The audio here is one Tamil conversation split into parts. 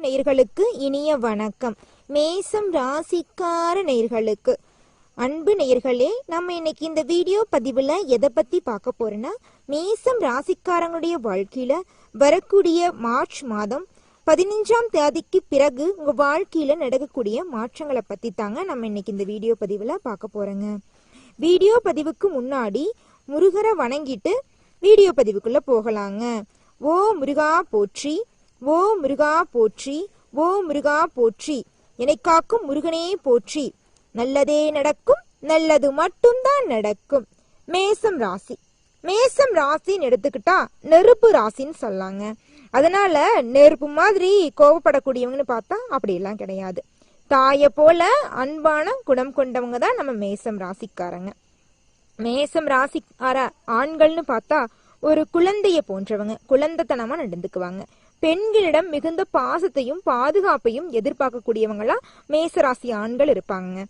நேயர்களுக்கு இனிய வணக்கம். மேசம் ராசிக்கார நேயர்களுக்கு அன்பு நேயர்களே, நம்ம இன்னைக்கு இந்த வீடியோ பதிவுல எதை பத்தி பார்க்க போறோம்னா, மேசம் ராசிக்காரங்களுடைய வாழ்க்கையில வரக்கூடிய மார்ச் மாதம் 15ஆம் தேதிக்கு பிறகு உங்க வாழ்க்கையில நடக்கக்கூடிய மாற்றங்களை பத்தி தாங்க நம்ம இன்னைக்கு இந்த வீடியோ பதிவுல பார்க்க போறோங்க. வீடியோ பதிவுக்கு முன்னாடி முருகரை வணங்கிட்டு வீடியோ பதிவுக்குள்ள போகலாங்க. ஓ முருகா போற்றி, ஓ முருகா போற்றி, ஓ முருகா போற்றி, என்னை காக்கும் முருகனே போற்றி. நல்லதே நடக்கும், நல்லது மட்டும்தான் நடக்கும். மேசம் ராசி, மேசம் ராசின்னு எடுத்துக்கிட்டா நெருப்பு ராசின்னு சொல்லாங்க. அதனால நெருப்பு மாதிரி கோவப்படக்கூடியவங்கன்னு பார்த்தா அப்படியெல்லாம் கிடையாது. தாயை போல அன்பான குணம் கொண்டவங்க தான் நம்ம மேசம் ராசிக்காரங்க. மேசம் ராசிக்கார ஆண்கள்னு பார்த்தா ஒரு குழந்தைய போன்றவங்க, குழந்தைத்தனமா நடந்துக்குவாங்க. பெண்களிடம் மிகுந்த பாசத்தையும் பாதுகாப்பையும் எதிர்பார்க்கக்கூடியவங்களா மேசராசி ஆண்கள் இருப்பாங்க.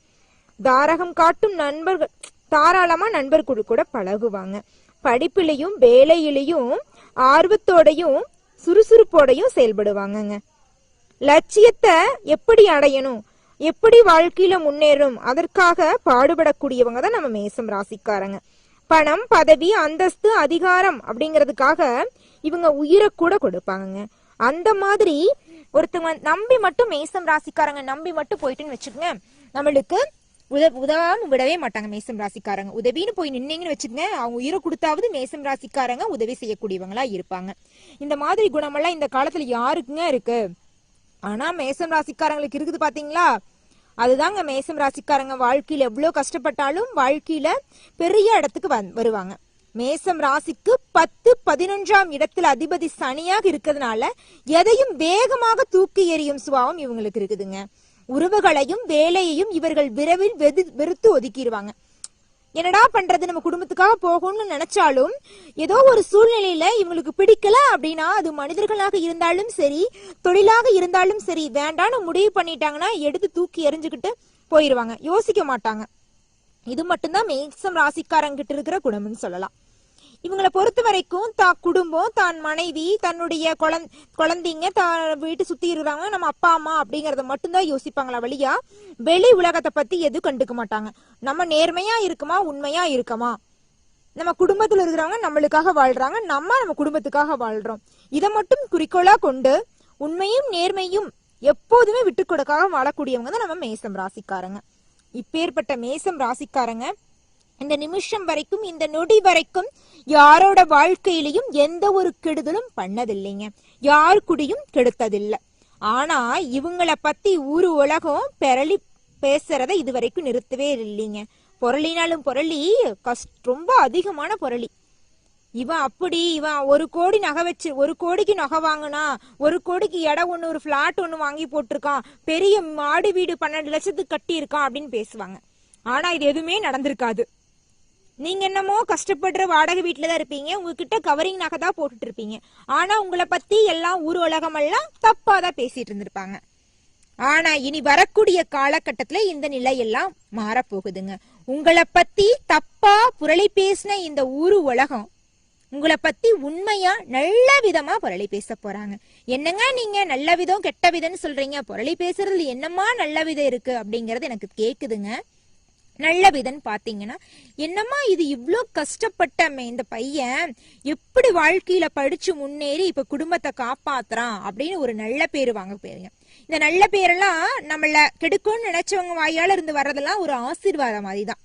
தாரகம் காட்டும் நண்பர்கள், தாராளமா நண்பர்கள் கூட பழகுவாங்க. படிப்பிலையும் வேலையிலையும் ஆர்வத்தோடையும் சுறுசுறுப்போடையும் செயல்படுவாங்கங்க. லட்சியத்தை எப்படி அடையணும், எப்படி வாழ்க்கையில முன்னேறும், அதற்காக பாடுபடக்கூடியவங்க தான் நம்ம மேசம் ராசிக்காரங்க. பணம், பதவி, அந்தஸ்து, அதிகாரம் அப்படிங்கிறதுக்காக இவங்க உயிரை கூட கொடுப்பாங்க. அந்த மாதிரி ஒருத்தவங்க நம்பி மட்டும் மேசம் ராசிக்காரங்க நம்பி மட்டும் போயிட்டுன்னு வச்சுக்கோங்க, நம்மளுக்கு உதவாம விடவே மாட்டாங்க. மேசம் ராசிக்காரங்க உதவின்னு போய் நின்னீங்கன்னு வச்சுக்கோங்க, அவங்க உயிரை கொடுத்தாவது மேசம் ராசிக்காரங்க உதவி செய்யக்கூடியவங்களா இருப்பாங்க. இந்த மாதிரி குணமெல்லாம் இந்த காலத்துல யாருக்குங்க இருக்கு? ஆனா மேசம் ராசிக்காரங்களுக்கு இருக்குது பாத்தீங்களா? அதுதாங்க மேசம் ராசிக்காரங்க வாழ்க்கையில எவ்வளவு கஷ்டப்பட்டாலும் வாழ்க்கையில பெரிய இடத்துக்கு வருவாங்க. மேசம் ராசிக்கு 10, 11ஆம் இடத்துல அதிபதி சனியாக இருக்கிறதுனால எதையும் வேகமாக தூக்கி எறியும் சுபாவம் இவங்களுக்கு இருக்குதுங்க. உறவுகளையும் வேலையையும் இவர்கள் விரைவில் வெறுத்து ஒதுக்கிடுவாங்க. என்னடா பண்றது, நம்ம குடும்பத்துக்காக போகணும்னு நினைச்சாலும் ஏதோ ஒரு சூழ்நிலையில இவங்களுக்கு பிடிக்கல அப்படின்னா, அது மனிதர்களாக இருந்தாலும் சரி, தொழிலாக இருந்தாலும் சரி, வேண்டான்னு முடிவு பண்ணிட்டாங்கன்னா எடுத்து தூக்கி எறிஞ்சுக்கிட்டு போயிருவாங்க, யோசிக்க மாட்டாங்க. இது மட்டும்தான் மேசம் ராசிக்காரங்கிட்ட இருக்கிற குணம்னு சொல்லலாம். இவங்களை பொறுத்த வரைக்கும் தான் குடும்பம், தான் மனைவி, தன்னுடைய குழந்தைங்க, தான் வீட்டு சுத்தி இருக்கிறாங்க, நம்ம அப்பா அம்மா அப்படிங்கறத மட்டும்தான் யோசிப்பாங்களா வழியா வெளி உலகத்தை பத்தி எதுவும் கண்டுக்க மாட்டாங்க. நம்ம நேர்மையா இருக்குமா, உண்மையா இருக்கமா, நம்ம குடும்பத்துல இருக்கிறவங்க நம்மளுக்காக வாழ்றாங்க, நம்ம குடும்பத்துக்காக வாழ்றோம், இதை மட்டும் குறிக்கோளா கொண்டு உண்மையும் நேர்மையும் எப்போதுமே விட்டு கொடுக்காக வாழக்கூடியவங்க தான் நம்ம மேசம் ராசிக்காரங்க. இப்பேற்பட்ட மேசம் ராசிக்காரங்க இந்த நிமிஷம் வரைக்கும், இந்த நொடி வரைக்கும் யாரோட வாழ்க்கையிலையும் எந்த ஒரு கெடுதலும் பண்ணதில்லைங்க, யார் குடியும் கெடுத்ததில்லை. ஆனா இவங்கள பத்தி ஊரு உலகம் பெரளி பேசுறத இது வரைக்கும் நிறுத்தவே இல்லைங்க. பொருளினாலும் பொருளி, ரொம்ப அதிகமான பொருளி. இவன் அப்படி, இவன் 1 கோடி நகை வச்சு 1 கோடிக்கு நகை வாங்கினா, 1 கோடிக்கு இடம் ஒண்ணு, ஒரு பிளாட் ஒண்ணு வாங்கி போட்டிருக்கான், பெரிய மாடி வீடு 12 லட்சத்துக்கு கட்டி இருக்கான் அப்படின்னு பேசுவாங்க. ஆனா இது எதுவுமே நடந்திருக்காது. நீங்க என்னமோ கஷ்டப்படுற வாடகை வீட்டுலதான் இருப்பீங்க, உங்ககிட்ட கவரிங் நகை தான் போட்டுட்டு இருப்பீங்க. ஆனா உங்களை பத்தி எல்லாம் ஊர் உலகம் எல்லாம் தப்பாதான் பேசிட்டு இருந்திருப்பாங்க. ஆனா இனி வரக்கூடிய காலகட்டத்துல இந்த நிலையெல்லாம் மாறப்போகுதுங்க. உங்களை பத்தி தப்பா புரளி பேசின இந்த ஊரு உலகம் உங்களை பத்தி உண்மையா நல்ல விதமா புரளி பேச போறாங்க. என்னங்க நீங்க நல்ல விதம் கெட்ட விதம்னு சொல்றீங்க, புரளி பேசுறதுல என்னமா நல்ல விதம் இருக்கு அப்படிங்கறது எனக்கு கேக்குதுங்க. நல்ல விதம் பாத்தீங்கன்னா, என்னம்மா இது இவ்ளோ கஷ்டப்பட்டமே, இந்த பையன் எப்படி வாழ்க்கையில படிச்சு முன்னேறி இப்ப குடும்பத்தை காப்பாத்துறான் அப்படின்னு ஒரு நல்ல பேரு வாங்க போயிருங்க. இந்த நல்ல பேரெல்லாம் நம்மள கெடுக்கும்னு நினைச்சவங்க வாயால இருந்து வர்றதெல்லாம் ஒரு ஆசீர்வாதம் மாதிரிதான்.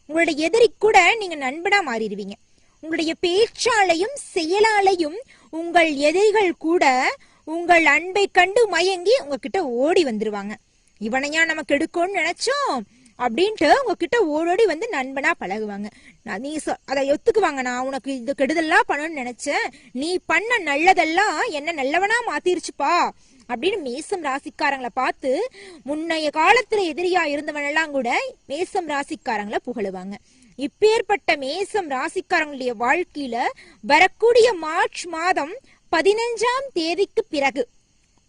உங்களுடைய எதிரி கூட நீங்க நண்பனா மாறிடுவீங்க. உங்களுடைய பேச்சாலையும் செயலாலையும் உங்கள் எதிரிகள் கூட உங்கள் அன்பை கண்டு மயங்கி உங்ககிட்ட ஓடி வந்துருவாங்க. இவனையா நம்ம கெடுக்கும்னு நினைச்சோம் அப்படின்ட்டு உங்ககிட்ட ஓடோடி வந்து நண்பனா பழகுவாங்க. நீ அதை ஒத்துக்குவாங்க, நான் உனக்கு இந்த கெடுதல்லாம் பண்ணணும்னு நினைச்சேன், நீ பண்ண நல்லதெல்லாம் என்ன நல்லவனா மாத்திருச்சுப்பா அப்படின்னு மேசம் ராசிக்காரங்களை பார்த்து முன்னைய காலத்துல எதிரியா இருந்தவனெல்லாம் கூட மேசம் ராசிக்காரங்களை புகழுவாங்க. இப்பேற்பட்ட மேசம் ராசிக்காரங்களுடைய வாழ்க்கையில வரக்கூடிய மார்ச் மாதம் 15ஆம் தேதிக்கு பிறகு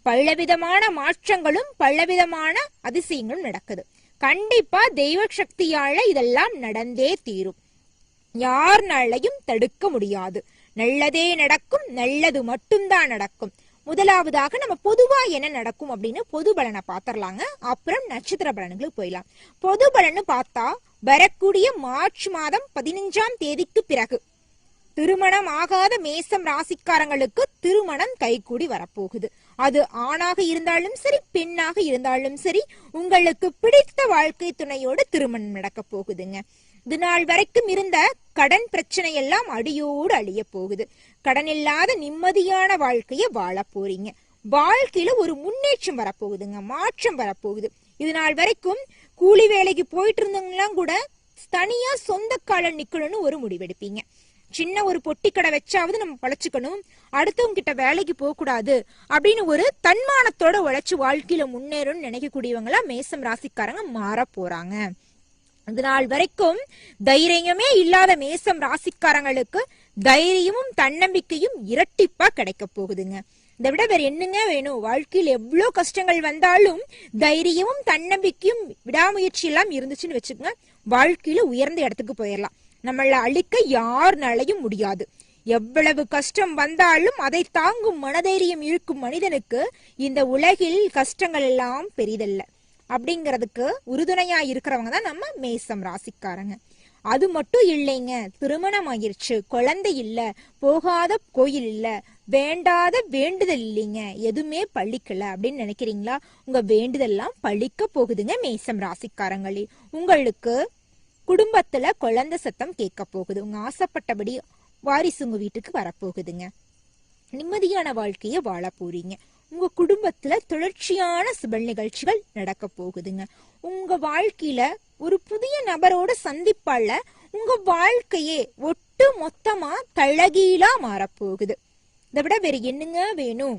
பலவிதமான மாற்றங்களும் பலவிதமான அதிசயங்களும் நடக்குது. கண்டிப்பா தெய்வ சக்தியால இதெல்லாம் நடந்தே தீரும். யார்னாலையும் தடுக்க முடியாது. நல்லதே நடக்கும், நல்லது மட்டும்தான் நடக்கும். முதலாவதாக நம்ம பொதுவா என்ன நடக்கும் அப்படின்னு பொது பலனை பாத்திரலாங்க. அப்புறம் நட்சத்திர பலன்களுக்கு போயிடலாம். பொது பலன்னு பார்த்தா வரக்கூடிய மார்ச் மாதம் 15ஆம் தேதிக்கு பிறகு திருமணம் ஆகாத மேசம் ராசிக்காரங்களுக்கு திருமணம் கைகூடி வரப்போகுது. அது ஆணாக இருந்தாலும் சரி, பெண்ணாக இருந்தாலும் சரி, உங்களுக்கு பிடித்த வாழ்க்கை துணையோடு திருமணம் நடக்க போகுதுங்க. இது நாள் வரைக்கும் இருந்த கடன் பிரச்சனை எல்லாம் அடியோடு அழிய போகுது. கடன் இல்லாத நிம்மதியான வாழ்க்கைய வாழ போறீங்க. வாழ்க்கையில ஒரு முன்னேற்றம் வரப்போகுதுங்க, மாற்றம் வரப்போகுது. இது நாள் வரைக்கும் கூலி வேலைக்கு போயிட்டு இருந்தவங்கலாம் கூட தனியா சொந்த கால நிக்கணும்னு ஒரு முடிவெடுப்பீங்க. சின்ன ஒரு பொட்டி கடை வச்சாவது நம்ம பழச்சுக்கணும், அடுத்தவங்க கிட்ட வேலைக்கு போக கூடாது அப்படின்னு ஒரு தன்மானத்தோட உழைச்சு வாழ்க்கையில முன்னேறும்னு நினைக்கக்கூடியவங்களா மேசம் ராசிக்காரங்க மாற போறாங்க. இது நாள் வரைக்கும் தைரியமே இல்லாத மேசம் ராசிக்காரங்களுக்கு தைரியமும் தன்னம்பிக்கையும் இரட்டிப்பா கிடைக்க போகுதுங்க. இதை விட வேற என்னங்க வேணும்? வாழ்க்கையில் எவ்வளவு கஷ்டங்கள் வந்தாலும் தைரியமும் தன்னம்பிக்கையும் விடாமுயற்சி எல்லாம் இருந்துச்சுன்னு வச்சுக்கோங்க, வாழ்க்கையில உயர்ந்த இடத்துக்கு போயிடலாம். நம்மள அழிக்க யாருனாலையும் முடியாது. எவ்வளவு கஷ்டம் வந்தாலும் அதை தாங்கும் மனதைரியம் இருக்கும் மனிதனுக்கு இந்த உலகில் கஷ்டங்கள் எல்லாம் பெரிதல்ல அப்படிங்கிறதுக்கு உறுதுணையா இருக்கிறவங்க தான் நம்ம மேசம் ராசிக்காரங்க. அது மட்டும் இல்லைங்க, திருமணம் ஆயிடுச்சு, குழந்தை இல்ல, போகாத கோயில் இல்ல, வேண்டாத வேண்டுதல் இல்லைங்க, எதுவுமே பழிக்கல அப்படின்னு நினைக்கிறீங்களா? உங்க வேண்டுதல்லாம் பழிக்க போகுதுங்க மேசம் ராசிக்காரங்களே. உங்களுக்கு குடும்பத்துல குழந்தை சத்தம் கேட்க போகுது. உங்க ஆசைப்பட்டபடி வாரிசு உங்க வீட்டுக்கு வரப்போகுதுங்க. நிம்மதியான வாழ்க்கைய வாழ போறீங்க. உங்க குடும்பத்துல தொடர்ச்சியான சுப நிகழ்ச்சிகள் நடக்க போகுதுங்க. உங்க வாழ்க்கையில ஒரு புதிய நபரோட சந்திப்பால உங்க வாழ்க்கையே ஒட்டு மொத்தமா தலகீழா மாறப்போகுது. இதை விட வேற என்னங்க வேணும்?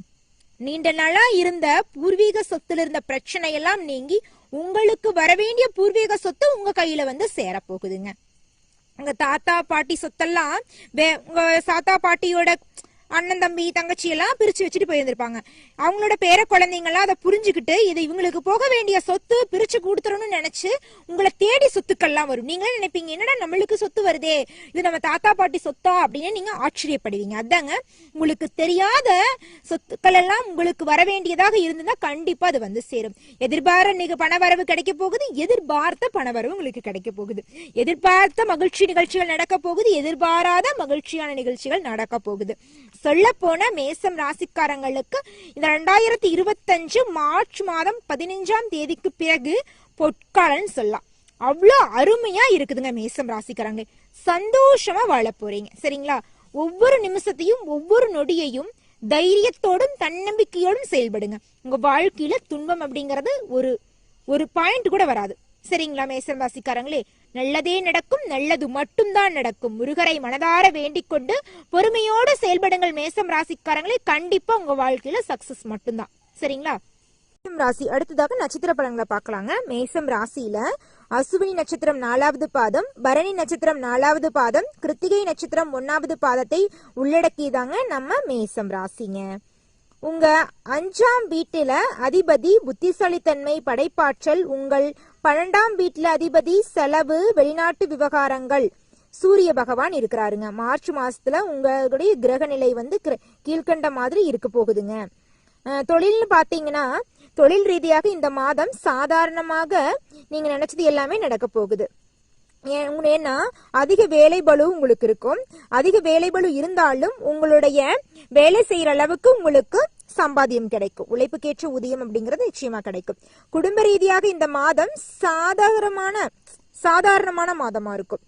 நீண்ட நாளா இருந்த பூர்வீக சொத்துல இருந்த பிரச்சனை எல்லாம் நீங்கி உங்களுக்கு வரவேண்டிய பூர்வீக சொத்து உங்க கையில வந்து சேர போகுதுங்க. உங்க தாத்தா பாட்டி சொத்தெல்லாம் உங்க தாத்தா பாட்டியோட அண்ணன் தம்பி தங்கச்சி எல்லாம் பிரிச்சு வச்சுட்டு போயிருந்திருப்பாங்க. அவங்களோட பேர குழந்தைங்களாம் அதை புரிஞ்சுக்கிட்டு இது இவங்களுக்கு போக வேண்டிய சொத்து பிரிச்சு கொடுத்துறணும்னு நினைச்சு உங்களை தேடி சொத்துக்கள்லாம் வரும். நீங்களே நினைப்பீங்க, என்னடா நம்மளுக்கு சொத்து வருதே, இது நம்ம தாத்தா பாட்டி சொத்தா அப்படின்னு நீங்க ஆச்சரியப்படுவீங்க. அதாங்க, உங்களுக்கு தெரியாத சொத்துக்கள் எல்லாம் உங்களுக்கு வர வேண்டியதாக இருந்ததுன்னா கண்டிப்பா அது வந்து சேரும். எதிர்பார்த்த பணவரவு கிடைக்க போகுது, எதிர்பார்த்த பணவரவு உங்களுக்கு கிடைக்க போகுது. எதிர்பார்த்த மகிழ்ச்சி நிகழ்ச்சிகள் நடக்க போகுது, எதிர்பாராத மகிழ்ச்சியான நிகழ்ச்சிகள் நடக்க போகுது. சொல்ல போன மேசம் ராசிக்காரங்களுக்கு இந்த 2025 மார்ச் மாதம் 15ஆம் தேதிக்கு பிறகு பொற்காலன்னு சொல்லலாம். அவ்வளோ அருமையா இருக்குதுங்க மேசம் ராசிக்காரங்க. சந்தோஷமா வாழ போறீங்க. சரிங்களா? ஒவ்வொரு நிமிஷத்தையும் ஒவ்வொரு நொடியையும் தைரியத்தோடும் தன்னம்பிக்கையோடும் செயல்படுங்க. உங்க வாழ்க்கையில துன்பம் அப்படிங்கறது ஒரு பாயிண்ட் கூட வராது. சரிங்களா மேசம் ராசிக்காரங்களே? நல்லதே நடக்கும், நல்லது மட்டும்தான் நடக்கும். முருகரை மனதார வேண்டிக் கொண்டு பொறுமையோடு செயல்படுங்கள் மேசம் ராசிக்காரங்களே. கண்டிப்பா உங்க வாழ்க்கையில சக்சஸ் மட்டும்தான். சரிங்களா? மேசம் ராசி அடுத்ததாக நட்சத்திர பலன்களை பார்க்கலாங்க. மேசம் ராசியில அசுவினி நட்சத்திரம் 4வது பாதம், பரணி நட்சத்திரம் 4வது பாதம், கிருத்திகை நட்சத்திரம் 1வது பாதத்தை உள்ளடக்கியதாங்க நம்ம மேசம் ராசிங்க. உங்க 5ஆம் வீட்டுல அதிபதி புத்திசாலித்தன்மை, படைப்பாற்றல். உங்கள் 12ஆம் வீட்டுல அதிபதி செலவு, வெளிநாட்டு விவகாரங்கள். சூரிய பகவான் இருக்கிறாருங்க. மார்ச் மாசத்துல உங்களுடைய கிரக நிலை வந்து கீழ்கண்ட மாதிரி இருக்க போகுதுங்க. தொழில்னு பாத்தீங்கன்னா தொழில் ரீதியாக இந்த மாதம் சாதாரணமாக நீங்க நினைச்சது எல்லாமே நடக்க போகுது. ஏன்னா அதிக வேலை பளு உங்களுக்கு இருக்கும். அதிக வேலை பளு இருந்தாலும் உங்களுடைய வேலை செய்யற அளவுக்கு உங்களுக்கு சம்பாத்தியம் கிடைக்கும். உழைப்புக்கேற்ற ஊதியம் அப்படிங்கிறது நிச்சயமா கிடைக்கும். குடும்ப ரீதியாக இந்த மாதம் சாதாரணமான மாதமா இருக்கும்.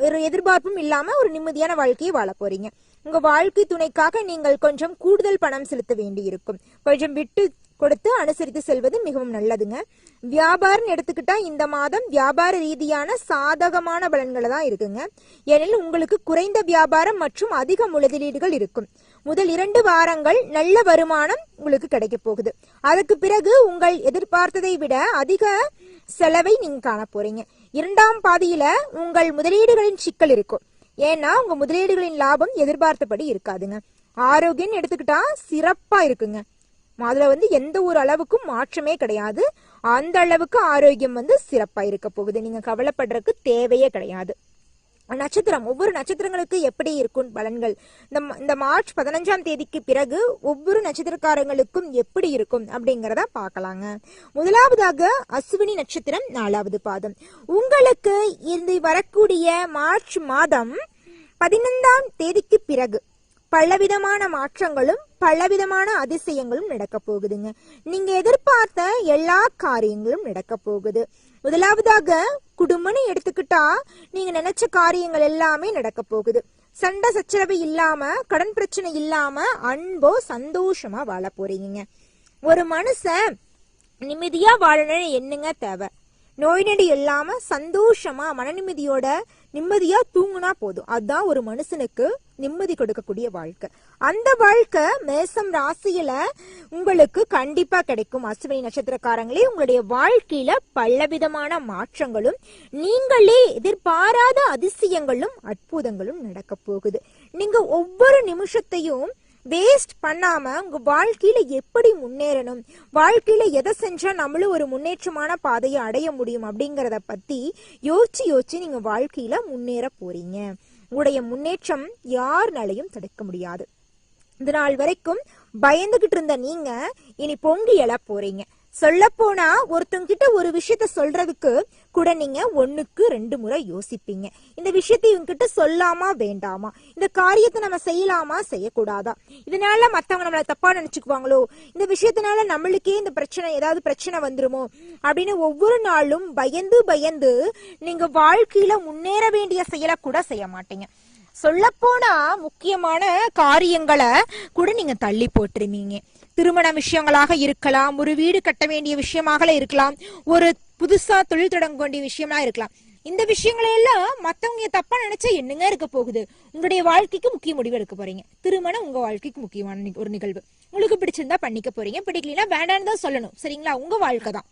ஒரு எதிர்பார்ப்பும் இல்லாம ஒரு நிம்மதியான வாழ்க்கையை வாழ போறீங்க. உங்க வாழ்க்கை துணைக்காக நீங்கள் கொஞ்சம் கூடுதல் பணம் செலுத்த வேண்டி இருக்கும். கொஞ்சம் விட்டு கொடுத்து அனுசரித்து செல்வது மிகவும் நல்லதுங்க. வியாபாரம் எடுத்துக்கிட்டா இந்த மாதம் வியாபார ரீதியான சாதகமான பலன்களை தான் இருக்குங்க. ஏனெனில் உங்களுக்கு குறைந்த வியாபாரம் மற்றும் அதிக முதலீடுகள் இருக்கும். முதல் 2 வாரங்கள் நல்ல வருமானம் உங்களுக்கு கிடைக்க போகுது. அதுக்கு பிறகு உங்கள் எதிர்பார்த்ததை விட அதிக செலவை நீங்க காண போறீங்க. 2ஆம் பாதியில உங்கள் முதலீடுகளின் சிக்கல் இருக்கும். ஏன்னா உங்க முதலீடுகளின் லாபம் எதிர்பார்த்தபடி இருக்காதுங்க. ஆரோக்கியம் எடுத்துக்கிட்டா சிறப்பா இருக்குங்க. அதுல வந்து எந்த ஒரு அளவுக்கும் மாற்றமே கிடையாது. அந்த அளவுக்கு ஆரோக்கியம் வந்து சிறப்பா இருக்க போகுது. நீங்க கவலைப்படுறதுக்கு தேவையே கிடையாது. நட்சத்திரம் ஒவ்வொரு நட்சத்திரங்களுக்கு எப்படி இருக்கும் பலன்கள், இந்த மார்ச் 15ஆம் தேதிக்கு பிறகு ஒவ்வொரு நட்சத்திரக்காரங்களுக்கும் எப்படி இருக்கும் அப்படிங்கறத பார்க்கலாங்க. முதலாவதாக அஸ்வினி நட்சத்திரம் 4வது பாதம். உங்களுக்கு இந்த வரக்கூடிய மார்ச் மாதம் 15ஆம் தேதிக்கு பிறகு பலவிதமான மாற்றங்களும் பலவிதமான அதிசயங்களும் நடக்க போகுதுங்க. நீங்க எதிர்பார்த்த எல்லா காரியங்களும் நடக்க போகுது. முதலாவதாக குடும்பம்னு எடுத்துக்கிட்டா நீங்க நினைச்ச காரியங்கள் எல்லாமே நடக்க போகுது. சண்டை சச்சரவு இல்லாம, கடன் பிரச்சனை இல்லாம அன்போ சந்தோஷமா வாழ போறீங்க. ஒரு மனுஷன் நிம்மதியா வாழணும்னு என்னங்க தேவை? நோய் நொடி இல்லாம சந்தோஷமா மன நிம்மதியா தூங்குனா போதும். அதுதான் ஒரு மனுஷனுக்கு நிம்மதி கொடுக்கக்கூடிய வாழ்க்கை. அந்த வாழ்க்கை மேசம் ராசியில உங்களுக்கு கண்டிப்பா கிடைக்கும். அஸ்வினி நட்சத்திரக்காரங்களே, உங்களுடைய வாழ்க்கையில பலவிதமான மாற்றங்களும் நீங்களே எதிர்பாராத அதிசயங்களும் அற்புதங்களும் நடக்க போகுது. நீங்க ஒவ்வொரு நிமிஷத்தையும் வேஸ்ட் பண்ணாம உங்க வாழ்க்கையில எப்படி முன்னேறணும், வாழ்க்கையில எதை செஞ்சா நம்மளும் ஒரு முன்னேற்றமான பாதையை அடைய முடியும் அப்படிங்கறத பத்தி யோசிச்சு நீங்க வாழ்க்கையில முன்னேற போறீங்க. உங்களுடைய முன்னேற்றம் யாருனாலையும் தடுக்க முடியாது. இந்த நாள் வரைக்கும் பயந்துகிட்டு இருந்த நீங்க இனி பொங்கி எழ போறீங்க. சொல்ல போனா ஒருத்தங்கிட்ட ஒரு விஷயத்த சொல்றதுக்கு கூட நீங்க 1க்கு 2 முறை யோசிப்பீங்க. இந்த விஷயத்தை இவங்கிட்ட சொல்லாமா வேண்டாமா, இந்த காரியத்தை நம்ம செய்யலாமா செய்யக்கூடாதா, இதனால மத்தவங்க நம்மள தப்பா நினைச்சுக்குவாங்களோ, இந்த விஷயத்தினால நம்மளுக்கே இந்த பிரச்சனை ஏதாவது பிரச்சனை வந்துருமோ அப்படின்னு ஒவ்வொரு நாளும் பயந்து நீங்க வாழ்க்கையில முன்னேற வேண்டிய செயலை கூட செய்ய மாட்டீங்க. சொல்ல போனா முக்கியமான காரியங்களை கூட நீங்க தள்ளி போட்டுருவீங்க. திருமண விஷயங்களாக இருக்கலாம், ஒரு வீடு கட்ட வேண்டிய விஷயமாக இருக்கலாம், ஒரு புதுசா தொழில் தொடங்க வேண்டிய விஷயமா இருக்கலாம். இந்த விஷயங்களை எல்லாம் மத்தவங்க தப்பா நினைச்சா என்னங்க இருக்க போகுது? உங்களுடைய வாழ்க்கைக்கு முக்கிய முடிவு எடுக்க போறீங்க. திருமணம் உங்க வாழ்க்கைக்கு முக்கியமான ஒரு நிகழ்வு. உங்களுக்கு பிடிச்சிருந்தா பண்ணிக்க போறீங்க, பிடிக்கலன்னா வேண்டான்னு தான் சொல்லணும். சரிங்களா? உங்க வாழ்க்கை தான்.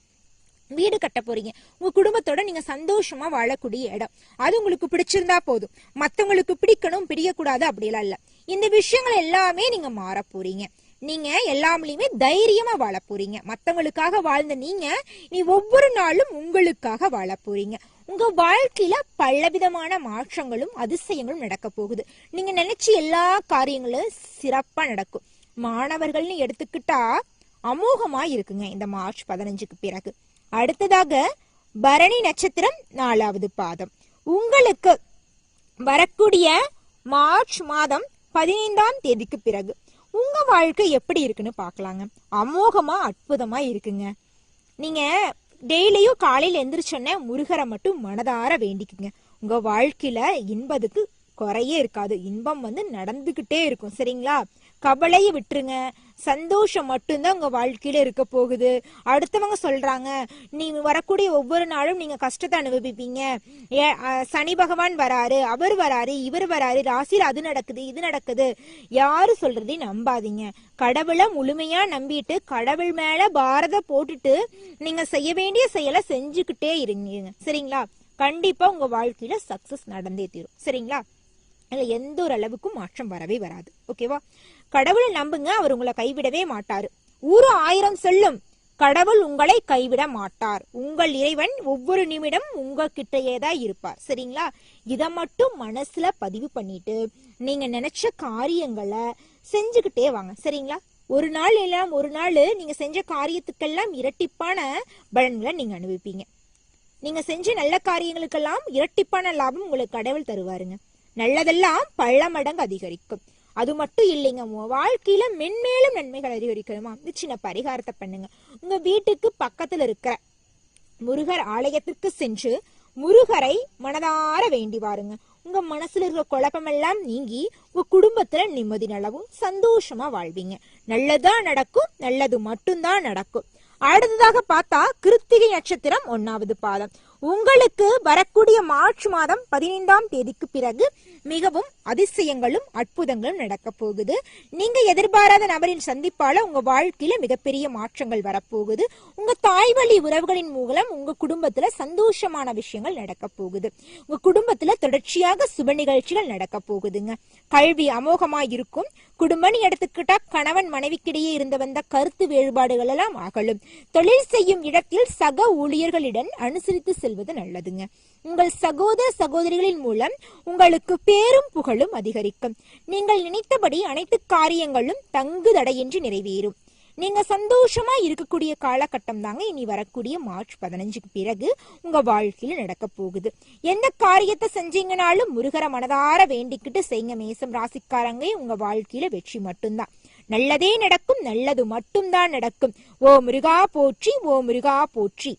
வீடு கட்ட போறீங்க, உங்க குடும்பத்தோட நீங்க சந்தோஷமா வாழக்கூடிய இடம். அது உங்களுக்கு பிடிச்சிருந்தா போதும். மத்தவங்களுக்கு பிடிக்கணும் பிடிக்கக்கூடாது அப்படியெல்லாம் இல்ல. இந்த விஷயங்கள் எல்லாமே நீங்க மாற போறீங்க. நீங்க எல்லாமே தைரியமா வாழ போறீங்க. மத்தவங்களுக்காக வாழ்ந்த நீங்க நீ ஒவ்வொரு நாளும் உங்களுக்காக வாழ போறீங்க. உங்க வாழ்க்கையில பலவிதமான மாற்றங்களும் அதிசயங்களும் நடக்க போகுது. நீங்க நினைச்ச எல்லா காரியங்களும் சிறப்பா நடக்கும். மாணவர்கள்னு எடுத்துக்கிட்டா அமோகமா இருக்குங்க இந்த மார்ச் 15க்கு பிறகு. அடுத்ததாக பரணி நட்சத்திரம் 4வது பாதம். உங்களுக்கு வரக்கூடிய மார்ச் மாதம் 15ஆம் தேதிக்கு பிறகு உங்க வாழ்க்கை எப்படி இருக்குன்னு பாக்கலாங்க. அமோகமா அற்புதமா இருக்குங்க. நீங்க டெய்லியும் காலையில எந்திரிச்சோன்னே முருகரை மட்டும் மனதார வேண்டிக்குங்க. உங்க வாழ்க்கையில இன்பத்துக்கு குறையே இருக்காது. இன்பம் நடந்துகிட்டே இருக்கும். சரிங்களா? கவலையை விட்டுருங்க. சந்தோஷம் மட்டும்தான் உங்க வாழ்க்கையில இருக்க போகுது. அடுத்தவங்க சொல்றாங்க, நீங்க வரக்கூடிய ஒவ்வொரு நாளும் நீங்க கஷ்டத்தை அனுபவிப்பீங்க. சனி பகவான் வராரு, அவர் வராரு, இவர் வராரு, ராசியில் அது நடக்குது இது நடக்குது, யாரு சொல்றதையும் நம்பாதீங்க. கடவுளை முழுமையா நம்பிட்டு கடவுள் மேல பாரத போட்டுட்டு நீங்க செய்ய வேண்டிய செயலை செஞ்சுக்கிட்டே இருங்க. சரிங்களா? கண்டிப்பா உங்க வாழ்க்கையில சக்சஸ் நடந்தே தீரும். சரிங்களா? எந்த ஒரு அளவுக்கும் மாற்றம் வரவே வராது. ஓகேவா? கடவுளை நம்புங்க, அவர் உங்களை கைவிடவே மாட்டாரு. ஊரு 1000 சொல்லும், கடவுள் உங்களை கைவிட மாட்டார். உங்கள் இறைவன் ஒவ்வொரு நிமிடம் உங்ககிட்டயேதான் இருப்பார். சரிங்களா? இத மட்டும் மனசுல பதிவு பண்ணிட்டு நீங்க நினைச்ச காரியங்களை செஞ்சுக்கிட்டே வாங்க. சரிங்களா? ஒரு நாள் எல்லாம் ஒரு நாள் நீங்க செஞ்ச காரியத்துக்கெல்லாம் இரட்டிப்பான பலன்களை நீங்க அனுபவிப்பீங்க. நீங்க செஞ்ச நல்ல காரியங்களுக்கெல்லாம் இரட்டிப்பான லாபம் உங்களுக்கு கடவுள் தருவாருங்க. நல்லதெல்லாம் பல மடங்கு அதிகரிக்கும். அது மட்டும் இல்லைங்க, வாழ்க்கையில மென்மேலும் நன்மைகள் அதிகரிக்கணுமா? சின்ன பரிகாரத்தை பண்ணுங்க. உங்க வீட்டுக்கு பக்கத்துல இருக்கிற முருகர் ஆலயத்திற்கு சென்று முருகரை மனதார வேண்டி வாருங்க. உங்க மனசுல இருக்கிற குழப்பமெல்லாம் நீங்கி உங்க குடும்பத்துல நிம்மதி நலவும் சந்தோஷமா வாழ்வீங்க. நல்லதா நடக்கும், நல்லது மட்டும்தான் நடக்கும். அடுத்ததாக பார்த்தா கிருத்திகை நட்சத்திரம் 1வது பாதம். உங்களுக்கு வரக்கூடிய மார்ச் மாதம் 15ஆம் தேதிக்கு பிறகு மிகவும் அதிசயங்களும் அற்புதங்களும் நடக்க போகுது. நீங்க எதிர்பாராத நபரின் சந்திப்பால உங்க வாழ்க்கையில மிகப்பெரிய மாற்றங்கள் வரப்போகுது. உங்க தாய் வழி உறவுகளின் மூலம் உங்க குடும்பத்துல சந்தோஷமான விஷயங்கள் நடக்க போகுது. உங்க குடும்பத்துல தொடர்ச்சியாக சுப நிகழ்ச்சிகள் நடக்க போகுதுங்க. கல்வி அமோகமா இருக்கும். குடும்பம்னு எடுத்துக்கிட்டா கணவன் மனைவிக்கிடையே இருந்து வந்த கருத்து வேறுபாடுகள் எல்லாம் அகலும். தொழில் செய்யும் இடத்தில் சக ஊழியர்களிடம் அனுசரித்து செல்வது நல்லதுங்க. உங்கள் சகோதர சகோதரிகளின் மூலம் உங்களுக்கு பேரும் புகழும் அதிகரிக்கும். நீங்கள் நினைத்தபடி அனைத்து காரியங்களும் தங்கு தடையின்றி நிறைவேறும். நீங்க சந்தோஷமா இருக்கக்கூடிய காலகட்டம் தாங்க இனி வரக்கூடிய மார்ச் 15க்கு பிறகு உங்க வாழ்க்கையில நடக்க போகுது. எந்த காரியத்தை செஞ்சீங்கனாலும் முருகர மனதார வேண்டிக்கிட்டு செய்யுங்க மேசம் ராசிக்காரங்க. உங்க வாழ்க்கையில வெற்றி மட்டும்தான், நல்லதே நடக்கும், நல்லது மட்டும்தான் நடக்கும். ஓ முருகா போற்றி, ஓ முருகா போற்றி.